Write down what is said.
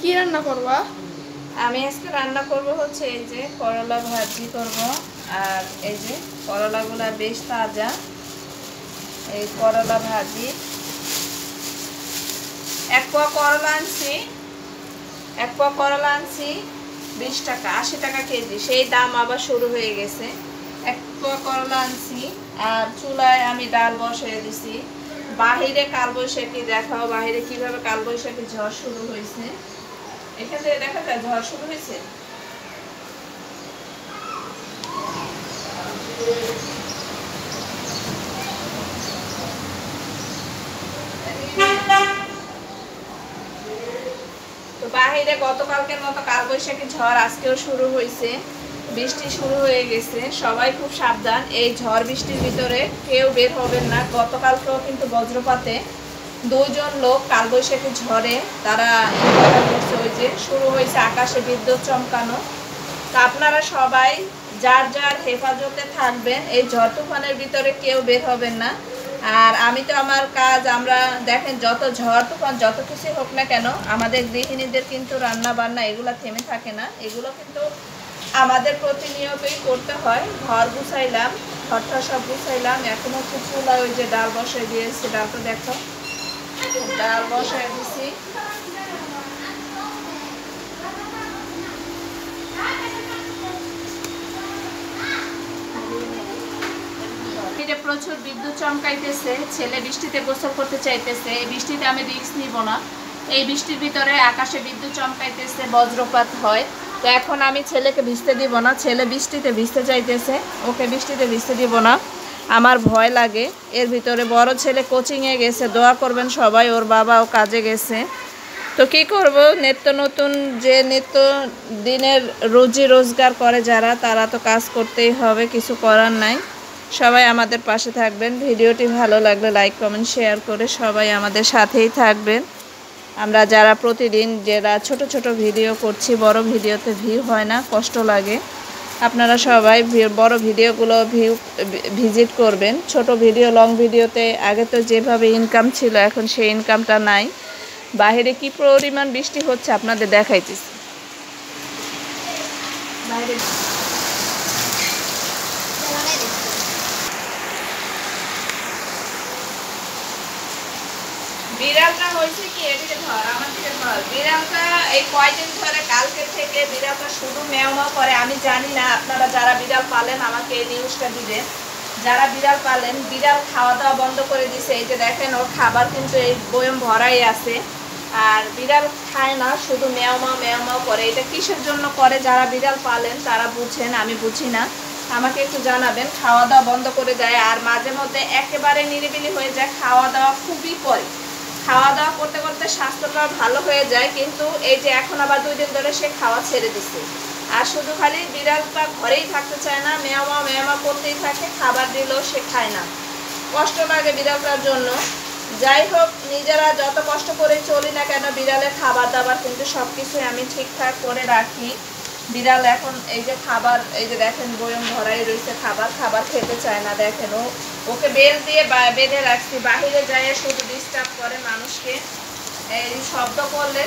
কি রান্না করবা? আমি আজকে রান্না করব হচ্ছে এই যে করলা ভাজি করব। আর এই যে করলাগুলা বেশ তাজা। এই করলা ভাজি, এক পোয়া করলা আনছি, 20 টাকা, 80 টাকা কেজি। সেই দাম আবার শুরু হয়ে গেছে। এক পোয়া করলা আনছি। আর চুলায় আমি ডাল বসিয়ে দিছি। বাহিরে কালবৈশাখী, দেখাও বাহিরে কিভাবে কালবৈশাখী ঝড় শুরু হয়েছে। এখান থেকে দেখা যায় ঝড় শুরু হয়েছে। তো বাহিরে গতকালকের মতো কালবৈশাখী ঝড় আজকেও শুরু হয়েছে। বৃষ্টি শুরু হয়ে গেছে। সবাই খুব সাবধান, এই ঝড় বৃষ্টির ভিতরে কেউ বের হবেন না। গতকালকেও কিন্তু বজ্রপাতে 2 জন লোক কালবৈশাখী ঝড়ে তারা ওই যে শুরু হয়েছে আকাশে বিদ্যুৎ চমকানো। তা আপনারা সবাই যার যার হেফাজতে থাকবেন। এই ঝড় তুফানের ভিতরে কেউ বের হবেন না। আর আমি তো আমার কাজ, আমরা দেখেন যত ঝড় তুফান যত কিছু হোক না কেন, আমাদের গৃহিণীদের কিন্তু রান্না বান্না এগুলো থেমে থাকে না। এগুলো কিন্তু আমাদের প্রতিনিয়তই করতে হয়। ঘর গুছাইলাম, ঘরটা সব গুছাইলাম। এখন হচ্ছে চুলায় ওই যে ডাল বসাই দিয়েছি। ডালটা দেখো, ডাল বসাই দিছি। প্রচুর বিদ্যুৎ চমকাইতেছে। ছেলে বৃষ্টিতে গোসল করতে চাইতেছে। এই বৃষ্টিতে আমি রিস্ক নিব না। এই বৃষ্টির ভিতরে আকাশে বিদ্যুৎ চমকাইতেছে, বজ্রপাত হয়। তো এখন আমি ছেলেকে ভিজতে দিব না। ছেলে বৃষ্টিতে ভিজতে চাইতেছে, ওকে বৃষ্টিতে ভিজতে দিব না। আমার ভয় লাগে। এর ভিতরে বড় ছেলে কোচিংয়ে গেছে, দোয়া করবেন সবাই। ওর বাবাও কাজে গেছে। তো কি করব, নিত্য নতুন যে নিত্য দিনের রুজি রোজগার করে যারা, তারা তো কাজ করতেই হবে, কিছু করার নাই। সবাই আমাদের পাশে থাকবেন। ভিডিওটি ভালো লাগলে লাইক কমেন্ট শেয়ার করে সবাই আমাদের সাথেই থাকবেন। আমরা যারা প্রতিদিন যারা ছোট ছোট ভিডিও করছি, বড় ভিডিওতে ভিউ হয় না, কষ্ট লাগে। আপনারা সবাই বড় ভিডিওগুলো ভিজিট করবেন। ছোট ভিডিও, লং ভিডিওতে আগে তো যেভাবে ইনকাম ছিল, এখন সেই ইনকামটা নাই। বাইরে কি পরিমাণ বৃষ্টি হচ্ছে আপনাদের দেখাইতেছি। বাইরে বিড়ালটা হয়েছে কি, এদিকে ধর, আমার দিকে ধর। বিড়ালটা এই কয়দিন ধরে, কালকে থেকে বিড়ালটা শুধু ম্যাও ম্যাও করে। আমি জানি না, আপনারা যারা বিড়াল পালেন আমাকে এই নিউজটা দিবেন। যারা বিড়াল পালেন, বিড়াল খাওয়া দাওয়া বন্ধ করে দিছে। এই যে দেখেন, ওর খাবার কিন্তু এই বয়ম ভরাই আছে। আর বিড়াল খায় না, শুধু ম্যাও ম্যাও করে। এটা কিসের জন্য করে? যারা বিড়াল পালেন তারা বুঝেন, আমি বুঝি না। আমাকে একটু জানাবেন। খাওয়া দাওয়া বন্ধ করে দেয়, আর মাঝে মধ্যে একেবারে নিরিবিলি হয়ে যায়। খাওয়া দাওয়া খুবই করে। খাওয়া দাওয়া করতে করতে স্বাস্থ্যটা ভালো হয়ে যায়, কিন্তু এই যে এখন আবার 2 দিন ধরে সে খাওয়া ছেড়ে দিচ্ছে। আর শুধু খালি বিড়ালটা ঘরেই থাকতে চায় না, মেয়ামা করতেই থাকে। খাবার দিলেও সে খায় না। কষ্ট লাগে বিড়ালটার জন্য। যাই হোক, নিজেরা যত কষ্ট করে চলি না কেন, বিড়ালের খাবার দাবার কিন্তু সব কিছুই আমি ঠিকঠাক করে রাখি। বিড়াল এখন এই যে খাবার, এই যে দেখেন বয়ম ভরাই রয়েছে খাবার, খাবার খেতে চায় না। দেখেন, ওকে বেল দিয়ে বেঁধে রাখছি। বাহিরে যায় শুধু ডিস্টার্ব করে মানুষকে। এই শব্দ করলে